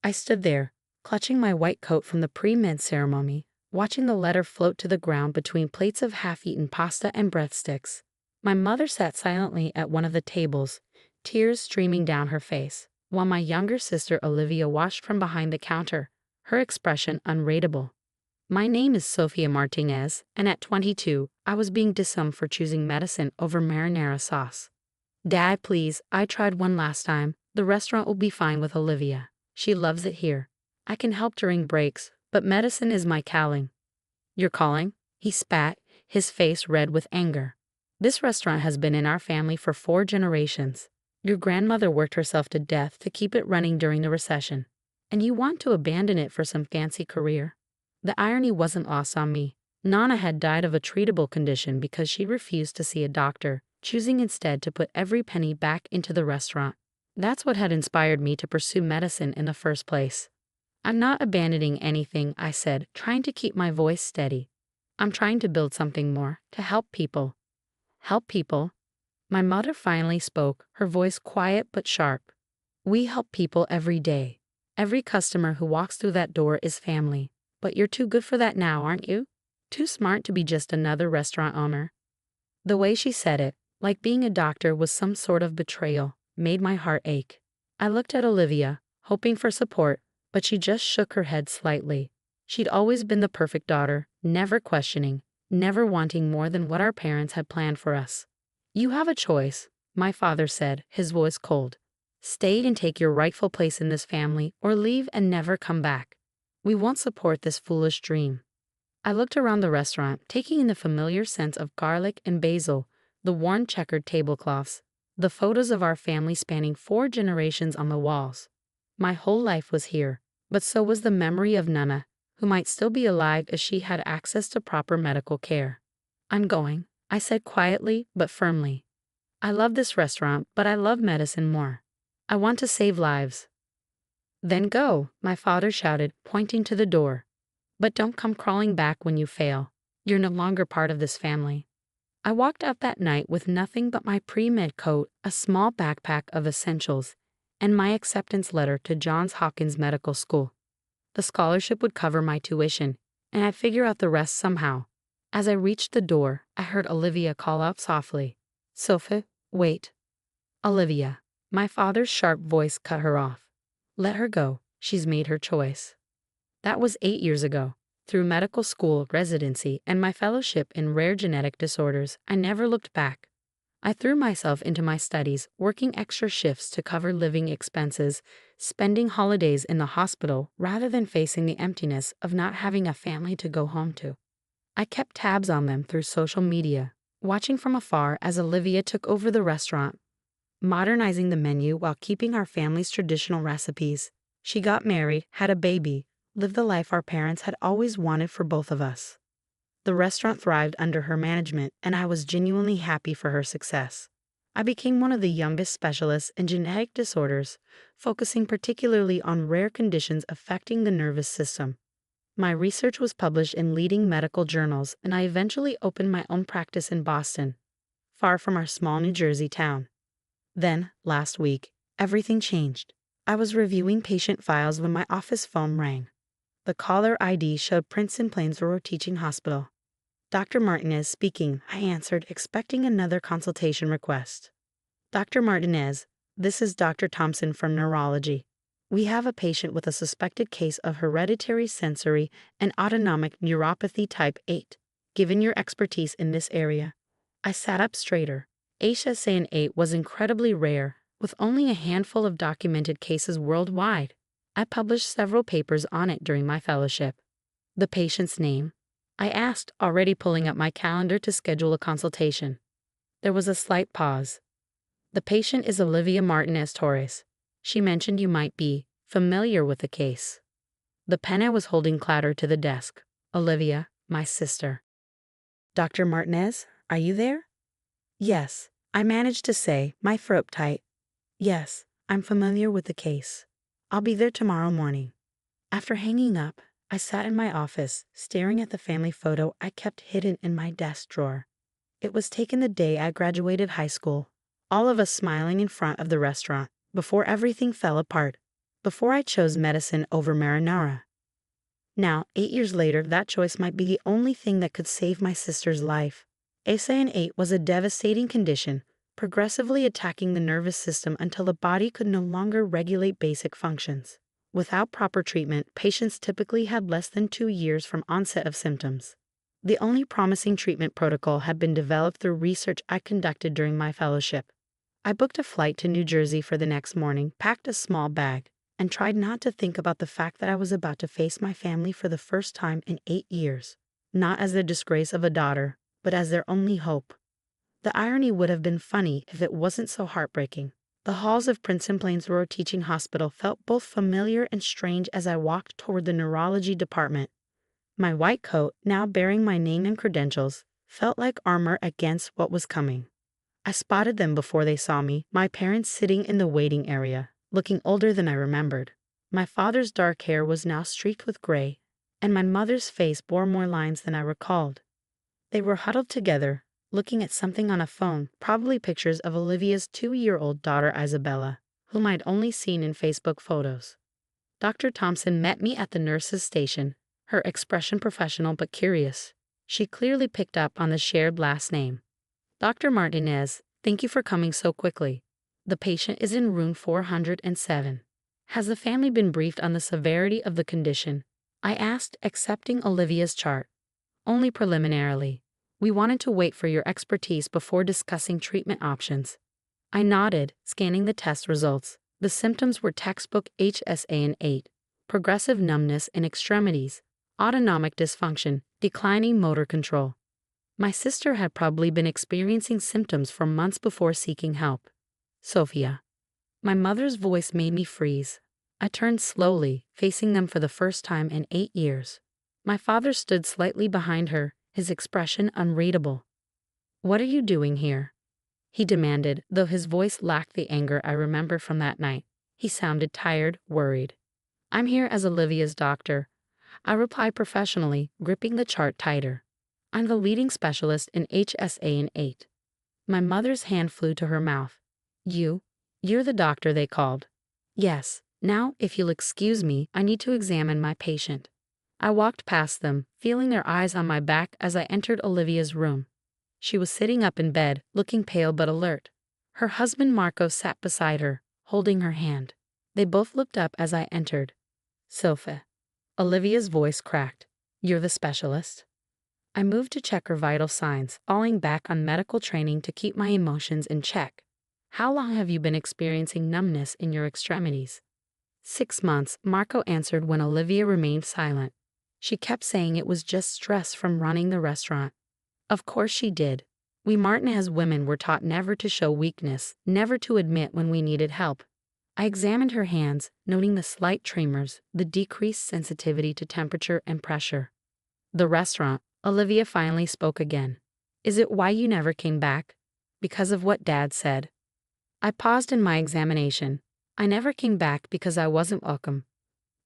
I stood there, clutching my white coat from the pre-med ceremony, watching the letter float to the ground between plates of half-eaten pasta and breadsticks. My mother sat silently at one of the tables, tears streaming down her face, while my younger sister Olivia watched from behind the counter, her expression unreadable. My name is Sofia Martinez, and at 22, I was being disowned for choosing medicine over marinara sauce. Dad, please, I tried one last time. The restaurant will be fine with Olivia. She loves it here. I can help during breaks, but medicine is my calling. You're calling? He spat, his face red with anger. This restaurant has been in our family for 4 generations. Your grandmother worked herself to death to keep it running during the recession. And you want to abandon it for some fancy career? The irony wasn't lost on me. Nana had died of a treatable condition because she refused to see a doctor, choosing instead to put every penny back into the restaurant. That's what had inspired me to pursue medicine in the first place. I'm not abandoning anything, I said, trying to keep my voice steady. I'm trying to build something more, to help people. Help people? My mother finally spoke, her voice quiet but sharp. We help people every day. Every customer who walks through that door is family. But you're too good for that now, aren't you? Too smart to be just another restaurant owner. The way she said it, like being a doctor was some sort of betrayal, made my heart ache. I looked at Olivia, hoping for support, but she just shook her head slightly. She'd always been the perfect daughter, never questioning, never wanting more than what our parents had planned for us. You have a choice, my father said, his voice cold. Stay and take your rightful place in this family, or leave and never come back. We won't support this foolish dream. I looked around the restaurant, taking in the familiar scents of garlic and basil, the worn checkered tablecloths, the photos of our family spanning 4 generations on the walls. My whole life was here, but so was the memory of Nana, who might still be alive if she had access to proper medical care. I'm going, I said quietly but firmly. I love this restaurant, but I love medicine more. I want to save lives. Then go, my father shouted, pointing to the door. But don't come crawling back when you fail. You're no longer part of this family. I walked out that night with nothing but my pre-med coat, a small backpack of essentials, and my acceptance letter to Johns Hopkins Medical School. The scholarship would cover my tuition, and I'd figure out the rest somehow. As I reached the door, I heard Olivia call out softly, "Sophie, wait." Olivia. My father's sharp voice cut her off. Let her go. She's made her choice. That was 8 years ago. Through medical school, residency, and my fellowship in rare genetic disorders, I never looked back. I threw myself into my studies, working extra shifts to cover living expenses, spending holidays in the hospital rather than facing the emptiness of not having a family to go home to. I kept tabs on them through social media, watching from afar as Olivia took over the restaurant, modernizing the menu while keeping our family's traditional recipes. She got married, had a baby, lived the life our parents had always wanted for both of us. The restaurant thrived under her management, and I was genuinely happy for her success. I became one of the youngest specialists in genetic disorders, focusing particularly on rare conditions affecting the nervous system. My research was published in leading medical journals, and I eventually opened my own practice in Boston, far from our small New Jersey town. Then, last week, everything changed. I was reviewing patient files when my office phone rang. The caller ID showed Princeton Plainsboro Teaching Hospital. Dr. Martinez speaking, I answered, expecting another consultation request. Dr. Martinez, this is Dr. Thompson from Neurology. We have a patient with a suspected case of hereditary sensory and autonomic neuropathy type 8. Given your expertise in this area, I sat up straighter. HSAN8 was incredibly rare, with only a handful of documented cases worldwide. I published several papers on it during my fellowship. The patient's name? I asked, already pulling up my calendar to schedule a consultation. There was a slight pause. The patient is Olivia Martinez-Torres. She mentioned you might be familiar with the case. The pen I was holding clattered to the desk. Olivia, my sister. Dr. Martinez, are you there? Yes, I managed to say, my throat tight. Yes, I'm familiar with the case. I'll be there tomorrow morning. After hanging up, I sat in my office, staring at the family photo I kept hidden in my desk drawer. It was taken the day I graduated high school, all of us smiling in front of the restaurant, before everything fell apart. before I chose medicine over marinara. Now, 8 years later, that choice might be the only thing that could save my sister's life. ASAN8 was a devastating condition, progressively attacking the nervous system until the body could no longer regulate basic functions. Without proper treatment, patients typically had less than 2 years from onset of symptoms. The only promising treatment protocol had been developed through research I conducted during my fellowship. I booked a flight to New Jersey for the next morning, packed a small bag, and tried not to think about the fact that I was about to face my family for the first time in 8 years, not as the disgrace of a daughter, but as their only hope. The irony would have been funny if it wasn't so heartbreaking. The halls of Princeton Plainsboro Teaching Hospital felt both familiar and strange as I walked toward the neurology department. My white coat, now bearing my name and credentials, felt like armor against what was coming. I spotted them before they saw me, my parents sitting in the waiting area, looking older than I remembered. My father's dark hair was now streaked with gray, and my mother's face bore more lines than I recalled. They were huddled together, looking at something on a phone, probably pictures of Olivia's 2-year-old daughter Isabella, whom I'd only seen in Facebook photos. Dr. Thompson met me at the nurse's station, her expression professional but curious. She clearly picked up on the shared last name. Dr. Martinez, thank you for coming so quickly. The patient is in room 407. Has the family been briefed on the severity of the condition? I asked, accepting Olivia's chart. Only preliminarily. We wanted to wait for your expertise before discussing treatment options. I nodded, scanning the test results. The symptoms were textbook HSAN8, progressive numbness in extremities, autonomic dysfunction, declining motor control. My sister had probably been experiencing symptoms for months before seeking help. Sophia. My mother's voice made me freeze. I turned slowly, facing them for the first time in 8 years. My father stood slightly behind her, his expression unreadable. What are you doing here? He demanded, though his voice lacked the anger I remember from that night. He sounded tired, worried. I'm here as Olivia's doctor. I replied professionally, gripping the chart tighter. I'm the leading specialist in HSAN8. My mother's hand flew to her mouth. You're the doctor they called. Yes, now, if you'll excuse me, I need to examine my patient. I walked past them, feeling their eyes on my back as I entered Olivia's room. She was sitting up in bed, looking pale but alert. Her husband Marco sat beside her, holding her hand. They both looked up as I entered. Sophie. Olivia's voice cracked. You're the specialist? I moved to check her vital signs, falling back on medical training to keep my emotions in check. How long have you been experiencing numbness in your extremities? 6 months, Marco answered when Olivia remained silent. She kept saying it was just stress from running the restaurant. Of course she did. We Martinez women were taught never to show weakness, never to admit when we needed help. I examined her hands, noting the slight tremors, the decreased sensitivity to temperature and pressure. The restaurant, Olivia finally spoke again. Is it why you never came back? Because of what Dad said. I paused in my examination. I never came back because I wasn't welcome.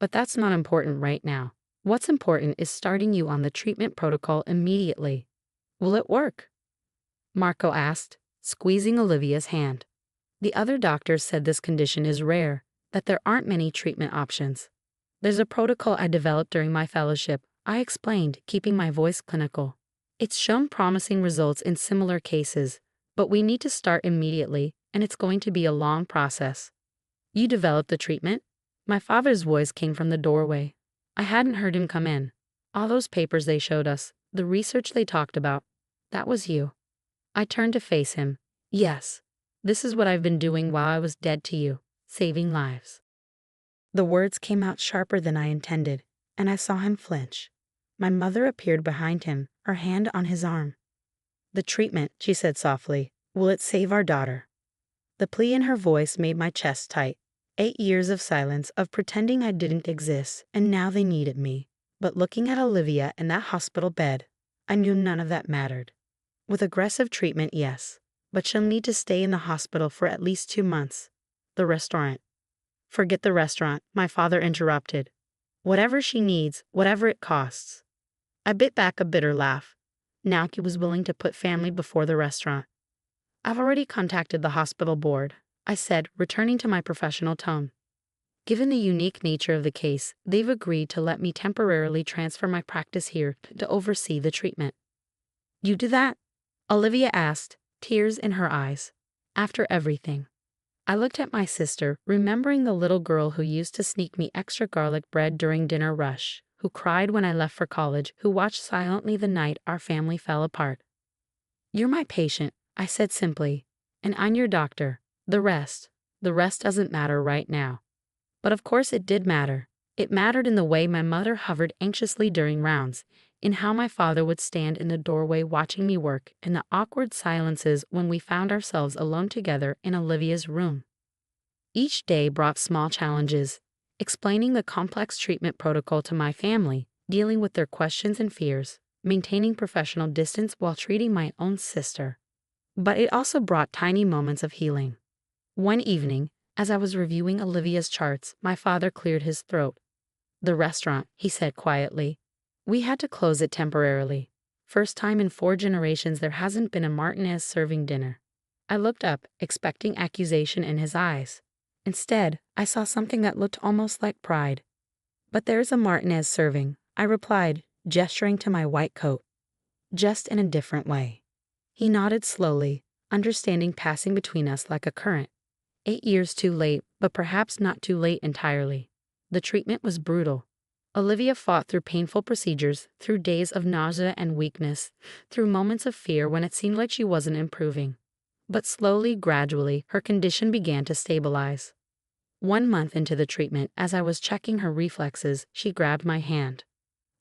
But that's not important right now. What's important is starting you on the treatment protocol immediately. Will it work? Marco asked, squeezing Olivia's hand. The other doctors said this condition is rare, that there aren't many treatment options. There's a protocol I developed during my fellowship, I explained, keeping my voice clinical. It's shown promising results in similar cases, but we need to start immediately, and it's going to be a long process. You developed the treatment? My father's voice came from the doorway. I hadn't heard him come in. All those papers they showed us, the research they talked about, that was you. I turned to face him. Yes, this is what I've been doing while I was dead to you, saving lives. The words came out sharper than I intended, and I saw him flinch. My mother appeared behind him, her hand on his arm. The treatment, she said softly, will it save our daughter? The plea in her voice made my chest tight. 8 years of silence, of pretending I didn't exist, and now they needed me. But looking at Olivia in that hospital bed, I knew none of that mattered. With aggressive treatment, yes, but she'll need to stay in the hospital for at least 2 months. The restaurant. Forget the restaurant, my father interrupted. Whatever she needs, whatever it costs. I bit back a bitter laugh. Now he was willing to put family before the restaurant. I've already contacted the hospital board, I said, returning to my professional tone. Given the unique nature of the case, they've agreed to let me temporarily transfer my practice here to oversee the treatment. You do that? Olivia asked, tears in her eyes. After everything. I looked at my sister, remembering the little girl who used to sneak me extra garlic bread during dinner rush, who cried when I left for college, who watched silently the night our family fell apart. You're my patient, I said simply, and I'm your doctor. The rest doesn't matter right now. But of course it did matter. It mattered in the way my mother hovered anxiously during rounds, in how my father would stand in the doorway watching me work, in the awkward silences when we found ourselves alone together in Olivia's room. Each day brought small challenges, explaining the complex treatment protocol to my family, dealing with their questions and fears, maintaining professional distance while treating my own sister. But it also brought tiny moments of healing. One evening, as I was reviewing Olivia's charts, my father cleared his throat. The restaurant, he said quietly. We had to close it temporarily. First time in 4 generations there hasn't been a Martinez serving dinner. I looked up, expecting accusation in his eyes. Instead, I saw something that looked almost like pride. But there's a Martinez serving, I replied, gesturing to my white coat. Just in a different way. He nodded slowly, understanding passing between us like a current. 8 years too late, but perhaps not too late entirely. The treatment was brutal. Olivia fought through painful procedures, through days of nausea and weakness, through moments of fear when it seemed like she wasn't improving. But slowly, gradually, her condition began to stabilize. 1 month into the treatment, as I was checking her reflexes, she grabbed my hand.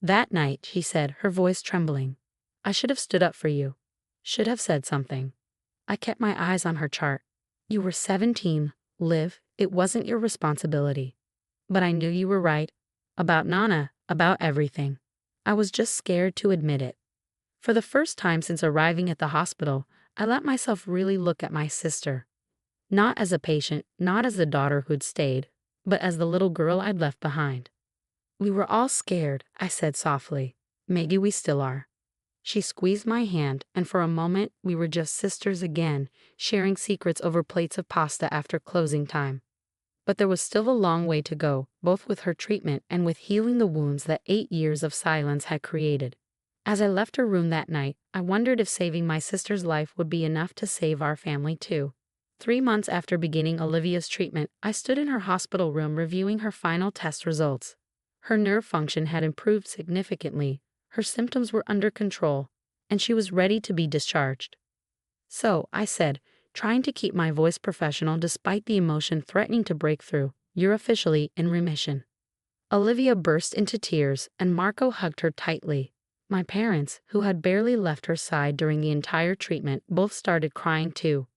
That night, she said, her voice trembling, I should have stood up for you. Should have said something. I kept my eyes on her chart. You were 17, Liv, it wasn't your responsibility. But I knew you were right. About Nana, about everything. I was just scared to admit it. For the first time since arriving at the hospital, I let myself really look at my sister. Not as a patient, not as the daughter who'd stayed, but as the little girl I'd left behind. We were all scared, I said softly. Maybe we still are. She squeezed my hand, and for a moment we were just sisters again, sharing secrets over plates of pasta after closing time. But there was still a long way to go, both with her treatment and with healing the wounds that 8 years of silence had created. As I left her room that night, I wondered if saving my sister's life would be enough to save our family too. 3 months after beginning Olivia's treatment, I stood in her hospital room reviewing her final test results. Her nerve function had improved significantly, her symptoms were under control, and she was ready to be discharged. So, I said, trying to keep my voice professional despite the emotion threatening to break through, you're officially in remission. Olivia burst into tears, and Marco hugged her tightly. My parents, who had barely left her side during the entire treatment, both started crying too.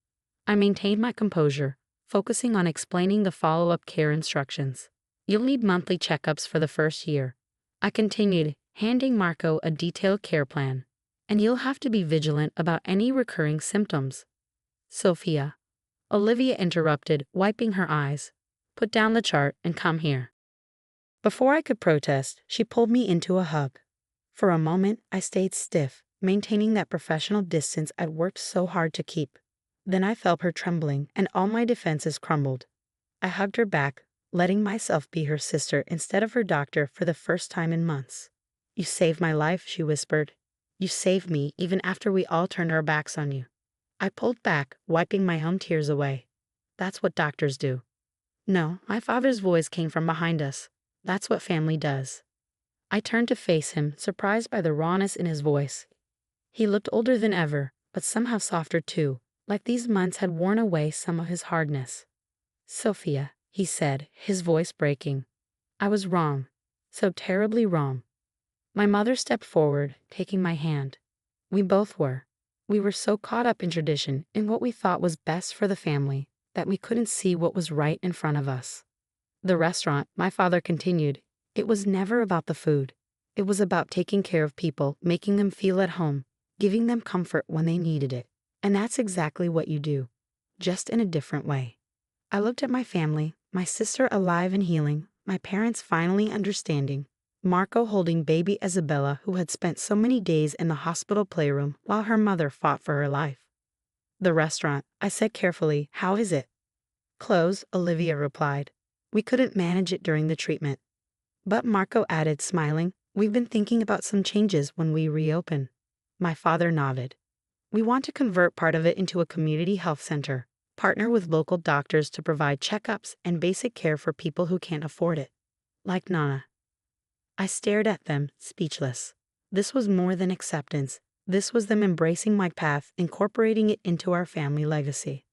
I maintained my composure, focusing on explaining the follow-up care instructions. You'll need monthly checkups for the first year. I continued, handing Marco a detailed care plan. And you'll have to be vigilant about any recurring symptoms. Sophia. Olivia interrupted, wiping her eyes. Put down the chart and come here. Before I could protest, she pulled me into a hug. For a moment, I stayed stiff, maintaining that professional distance I'd worked so hard to keep. Then I felt her trembling, and all my defenses crumbled. I hugged her back, letting myself be her sister instead of her doctor for the first time in months. You saved my life, she whispered. You saved me even after we all turned our backs on you. I pulled back, wiping my own tears away. That's what doctors do. No, my father's voice came from behind us. That's what family does. I turned to face him, surprised by the rawness in his voice. He looked older than ever, but somehow softer too, like these months had worn away some of his hardness. Sophia, he said, his voice breaking. I was wrong. So terribly wrong. My mother stepped forward, taking my hand. We both were. We were so caught up in tradition, in what we thought was best for the family, that we couldn't see what was right in front of us. The restaurant, my father continued, it was never about the food. It was about taking care of people, making them feel at home, giving them comfort when they needed it. And that's exactly what you do, just in a different way. I looked at my family, my sister alive and healing, my parents finally understanding, Marco holding baby Isabella who had spent so many days in the hospital playroom while her mother fought for her life. The restaurant, I said carefully, how is it? Closed, Olivia replied. We couldn't manage it during the treatment. But Marco added, smiling, "We've been thinking about some changes when we reopen." My father nodded. "We want to convert part of it into a community health center, partner with local doctors to provide checkups and basic care for people who can't afford it. Like Nana." I stared at them, speechless. This was more than acceptance. This was them embracing my path, incorporating it into our family legacy.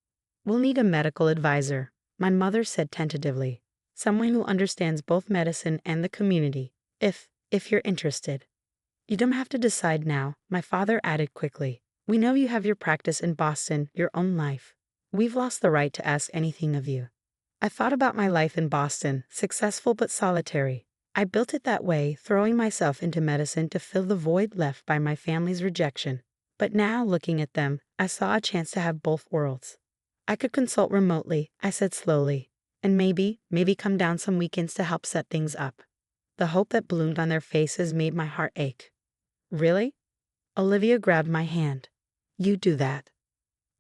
"We'll need a medical advisor," my mother said tentatively. "Someone who understands both medicine and the community, if you're interested." "You don't have to decide now," my father added quickly. "We know you have your practice in Boston, your own life. We've lost the right to ask anything of you." I thought about my life in Boston, successful but solitary. I built it that way, throwing myself into medicine to fill the void left by my family's rejection. But now, looking at them, I saw a chance to have both worlds. "I could consult remotely," I said slowly, "and maybe come down some weekends to help set things up." The hope that bloomed on their faces made my heart ache. "Really?" Olivia grabbed my hand. "You do that."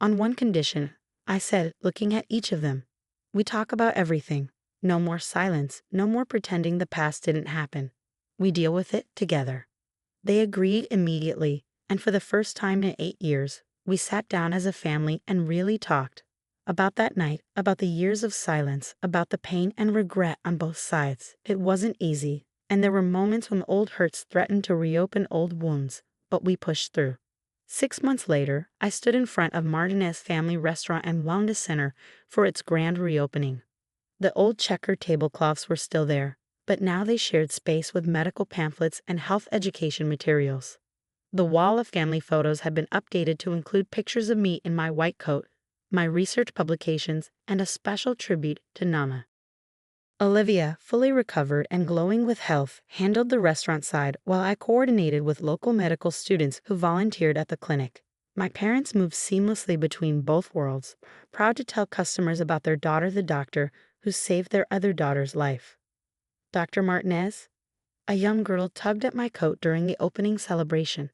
"On one condition," I said, looking at each of them. "We talk about everything. No more silence, no more pretending the past didn't happen. We deal with it together." They agreed immediately, and for the first time in 8 years, we sat down as a family and really talked. About that night, about the years of silence, about the pain and regret on both sides. It wasn't easy, and there were moments when old hurts threatened to reopen old wounds, but we pushed through. 6 months later, I stood in front of Martinez Family Restaurant and Wellness Center for its grand reopening. The old checkered tablecloths were still there, but now they shared space with medical pamphlets and health education materials. The wall of family photos had been updated to include pictures of me in my white coat, my research publications, and a special tribute to Nana. Olivia, fully recovered and glowing with health, handled the restaurant side while I coordinated with local medical students who volunteered at the clinic. My parents moved seamlessly between both worlds, proud to tell customers about their daughter, the doctor, who saved their other daughter's life. "Dr. Martinez?" A young girl tugged at my coat during the opening celebration.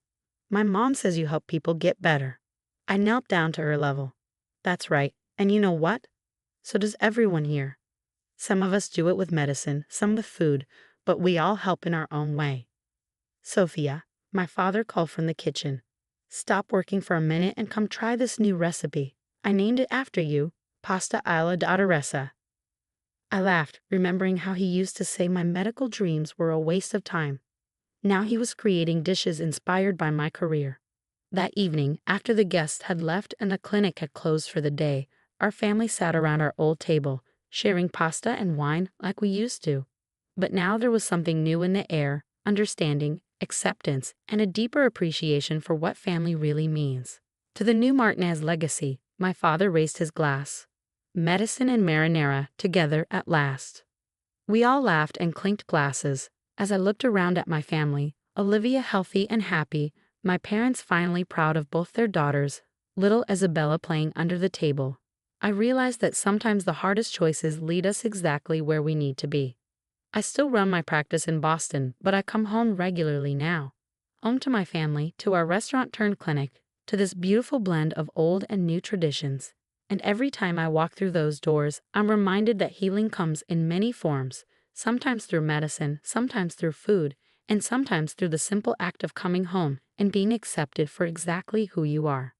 "My mom says you help people get better." I knelt down to her level. "That's right, and you know what? So does everyone here. Some of us do it with medicine, some with food, but we all help in our own way." "Sophia," my father called from the kitchen, "stop working for a minute and come try this new recipe. I named it after you, pasta alla dottoressa." I laughed, remembering how he used to say my medical dreams were a waste of time. Now he was creating dishes inspired by my career. That evening, after the guests had left and the clinic had closed for the day, our family sat around our old table, sharing pasta and wine like we used to. But now there was something new in the air: understanding, acceptance, and a deeper appreciation for what family really means. To the new Martinez legacy, my father raised his glass. Medicine and marinara together at last. We all laughed and clinked glasses. As I looked around at my family, Olivia healthy and happy, my parents finally proud of both their daughters, little Isabella playing under the table, I realized that sometimes the hardest choices lead us exactly where we need to be. I still run my practice in Boston, but I come home regularly now. Home to my family, to our restaurant-turned-clinic, to this beautiful blend of old and new traditions. And every time I walk through those doors, I'm reminded that healing comes in many forms, sometimes through medicine, sometimes through food, and sometimes through the simple act of coming home and being accepted for exactly who you are.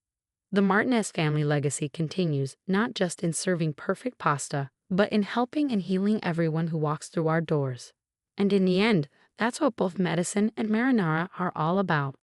The Martinez family legacy continues not just in serving perfect pasta, but in helping and healing everyone who walks through our doors. And in the end, that's what both medicine and marinara are all about.